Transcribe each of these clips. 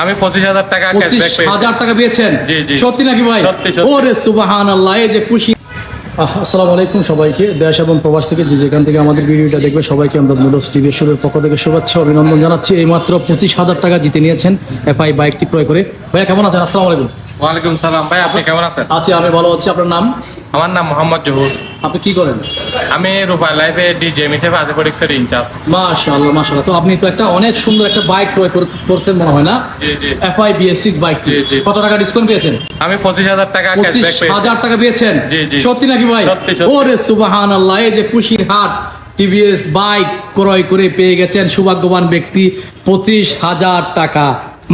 আমি 25,000 টাকা ক্যাশব্যাক পেয়েছি। 25,000 টাকা পেয়েছেন? জি জি। সত্যি নাকি ভাই? সত্যি সত্যি। ওরে সুবহানাল্লাহ, এই যে খুশি। আসসালামু আলাইকুম সবাইকে, দেশ এবং প্রবাস থেকে যে যেখান থেকে আমাদের ভিডিওটা দেখবে সবাইকে আমরা মুডস টিভি শুরুর পক্ষ থেকে শুভেচ্ছা অভিনন্দন জানাচ্ছি। এইমাত্র 25,000 টাকা জিতে নিয়েছেন এফআই বাইকটি ক্রয় করে। ভাইয়া কেমন আছেন? আসসালামু আলাইকুম। ওয়ালাইকুম সালাম ভাই, আপনি কেমন আছেন? আছি, আমি ভালো আছি। আপনার নাম? আমার নাম মোহাম্মদ জহুর। আপনি কি করেন? আমি রূপা লাইফে ডিজেএম হিসেবে আজেপরিক্সের ইনচার্জ। মাশাআল্লাহ মাশাআল্লাহ। তো আপনি তো একটা অনেক সুন্দর একটা বাইক ক্রয় করছেন মনে হয় না? জি জি। এফআই BS6 বাইকটি। জি, জি। কত টাকা ডিসকাউন্ট পেয়েছেন? আমি 25,000 টাকা ক্যাশব্যাক পেয়েছি। 25,000 টাকা পেয়েছেন? জি, জি। সত্যি নাকি ভাই? সত্যি, সত্যি। ওরে সুবহানাল্লাহ, এই যে খুশির হাট, টিভিএস বাইক ক্রয় করে পেয়ে গেছেন সৌভাগ্যবান ব্যক্তি 25,000 টাকা।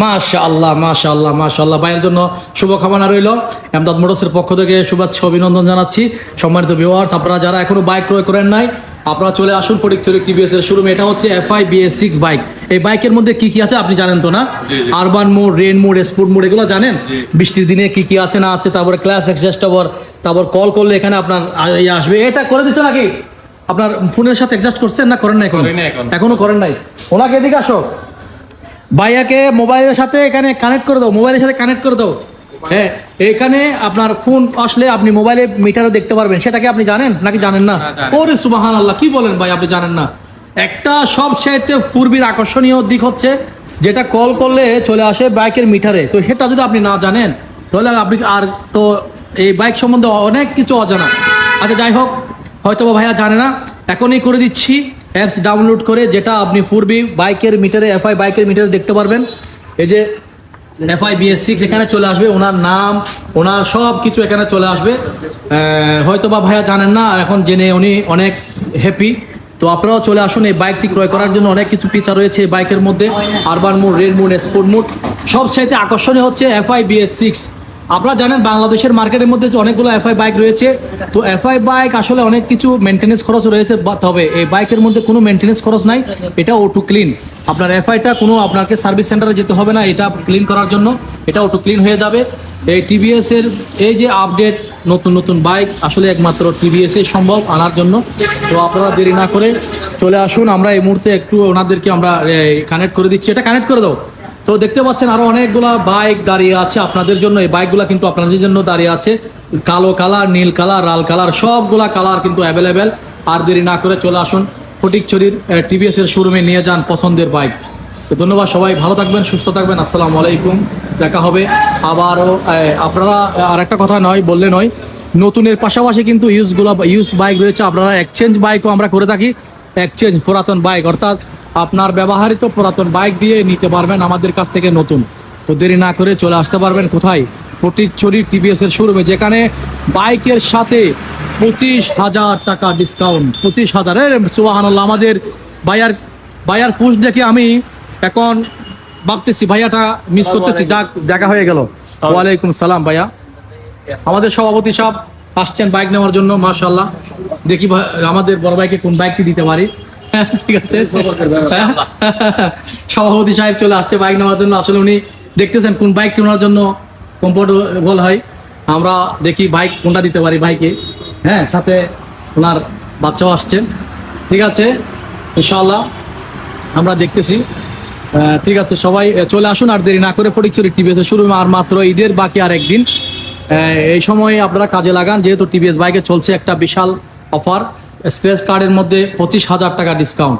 মাশাআল্লাহ মাশাআল্লাহ মাশাআল্লাহ। ভাইয়ের জন্য শুভকামনা রইল। এমদাদ মোটরসের পক্ষ থেকে শুভেচ্ছা অভিনন্দন জানাচ্ছি। সম্মানিত ভিউয়ার্স, আপনারা যারা এখনো বাইক ক্রয় করেন নাই, আপনারা চলে আসুন ফটিকছড়ি টিভিএস এর শোরুমে। এটা হচ্ছে এফআই BS6 বাইক। এই বাইকের মধ্যে কি কি আছে আপনি জানেন তো না? জি, জি। Urban mode, rain mode, sport mode, এগুলো জানেন? জি। বৃষ্টির দিনে কি কি আছে না আছে, তারপরে ক্লাস এক্সজাস্টার, তারপর কল করলে এখানে আপনার ইয়ে আসবে। এটা করে দিচ্ছে নাকি? আপনার ফোনের সাথে অ্যাডজাস্ট করছেন না করেন নাই? করিনি এখনো। এখনো করেন নাই। ওনাকে এদিকে আসো, ভাইয়াকে মোবাইলের সাথে এখানে কানেক্ট করে দাও, মোবাইলের সাথে কানেক্ট করে দাও। হ্যাঁ, এখানে আপনার ফোন আসলে আপনি মোবাইলে মিটারও দেখতে পারবেন। সেটাকে আপনি জানেন নাকি জানেন না? না, জানি। ওরে সুবহানাল্লাহ, কি বলেন ভাই, আপনি জানেন না? একটা সবচাইতে পূর্বের আকর্ষণীয় দিক হচ্ছে যেটা কল করলে চলে আসে বাইকের মিটারে। তো সেটা যদি আপনি না জানেন তাহলে আপনি আর তো এই বাইক সম্বন্ধে অনেক কিছু অজানা। আচ্ছা যাই হোক, হয়তো বা ভাইয়া জানে না, এখনই করে দিচ্ছি অ্যাপস ডাউনলোড করে, যেটা আপনি পূর্বে বাইকের মিটারে, এফআই বাইকের মিটারে দেখতে পারবেন। এই যে এফআই BS6 এখানে চলে আসবে, ওনার নাম, ওনার সব কিছু এখানে চলে আসবে। হয়তো বা ভাইয়া জানেন না, এখন জেনে উনি অনেক হ্যাপি। তো আপনারাও চলে আসুন এই বাইকটি ক্রয় করার জন্য। অনেক কিছু ফিচার রয়েছে এই বাইকের মধ্যে, urban mode, red mode, sport mode. সবচাইতে আকর্ষণীয় হচ্ছে এফআই BS6। আপনারা জানেন বাংলাদেশের মার্কেটের মধ্যে যে অনেকগুলো এফআই বাইক রয়েছে। তো এফআই বাইক আসলে অনেক কিছু মেনটেনেন্স খরচ রয়েছে, তবে এই বাইকের মধ্যে কোনো মেনটেনেন্স খরচ নাই। এটা অটো ক্লিন। আপনার এফআইটা কোনো আপনাকে সার্ভিস সেন্টারে যেতে হবে না এটা ক্লিন করার জন্য, এটা অটো ক্লিন হয়ে যাবে। এই টিভিএস এর এই যে আপডেট নতুন নতুন বাইক আসলে একমাত্র টিভিএস এ সম্ভব আনার জন্য। তো আপনারা দেরি না করে চলে আসুন। আমরা এই মুহূর্তে একটু ওনাদেরকে আমরা কানেক্ট করে দিচ্ছি। এটা কানেক্ট করে দাও। তো দেখতে পাচ্ছেন আরো অনেকগুলা বাইক দাঁড়িয়ে আছে আপনাদের জন্য। এই বাইকগুলা কিন্তু আপনাদের জন্য দাঁড়িয়ে আছে। কালো কালার, নীল কালার, লাল কালার, সবগুলা কালার কিন্তু অ্যাভেলেবেল। আর দেরি না করে চলে আসুন ফটিকছড়ির টিভিএস এর শোরুমে, নিয়ে যান পছন্দের বাইক। তো ধন্যবাদ, সবাই ভালো থাকবেন, সুস্থ থাকবেন। আসসালামু আলাইকুম, দেখা হবে আবারও। আপনারা আর একটা কথা নয় বললে নয়, নতুনের পাশাপাশি কিন্তু ইউজ বাইক রয়েছে। আপনারা এক্সচেঞ্জ বাইকও আমরা করে থাকি। এক্সচেঞ্জ পুরাতন বাইক, অর্থাৎ আপনার ব্যবহৃত পুরাতন বাইক দিয়ে নিতে পারবেন আমাদের কাছ থেকে নতুন। তো দেরি না করে চলে আসতে পারবেন কোথায়? ফটিকছড়ি টিভিএস এর শোরুমে, যেখানে বাইকের সাথে 25,000 টাকা ডিসকাউন্ট। 25,000। সুবহানাল্লাহ। আমাদের ভাইয়ার পোস্ট দেখে আমি এখন ভাবতেছি ভাইয়াটা মিস করতেছি। দেখা হয়ে গেল। ওয়ালাইকুম সালাম ভাইয়া। আমাদের সভাপতি সাহেব আসছেন বাইক নেওয়ার জন্য। মাশাআল্লাহ, দেখি আমাদের বড় ভাইকে কোন বাইকটি দিতে পারি। ঠিক আছে, সভাপতি সাহেব চলে আসছে বাইক নেওয়ার জন্য। আসলে উনি দেখতেছেন কোন বাইক কেনার জন্য কমফোর্টেবল হয়। আমরা দেখি বাইক কোনটা দিতে পারি ভাইকে। হ্যাঁ, সাথে ওনার বাচ্চাও আসছে। ঠিক আছে, ইনশাআল্লাহ আমরা দেখতেছি। ঠিক আছে, সবাই চলে আসুন আর দেরি না করে ফটিকছড়ি টিভিএস শুরু। আর মাত্র ঈদের বাকি আর একদিন, এই সময় আপনারা কাজে লাগান, যেহেতু টিভিএস বাইকে চলছে একটা বিশাল অফার। স্ক্র্যাচ কার্ডের মধ্যে 25,000 টাকা ডিসকাউন্ট।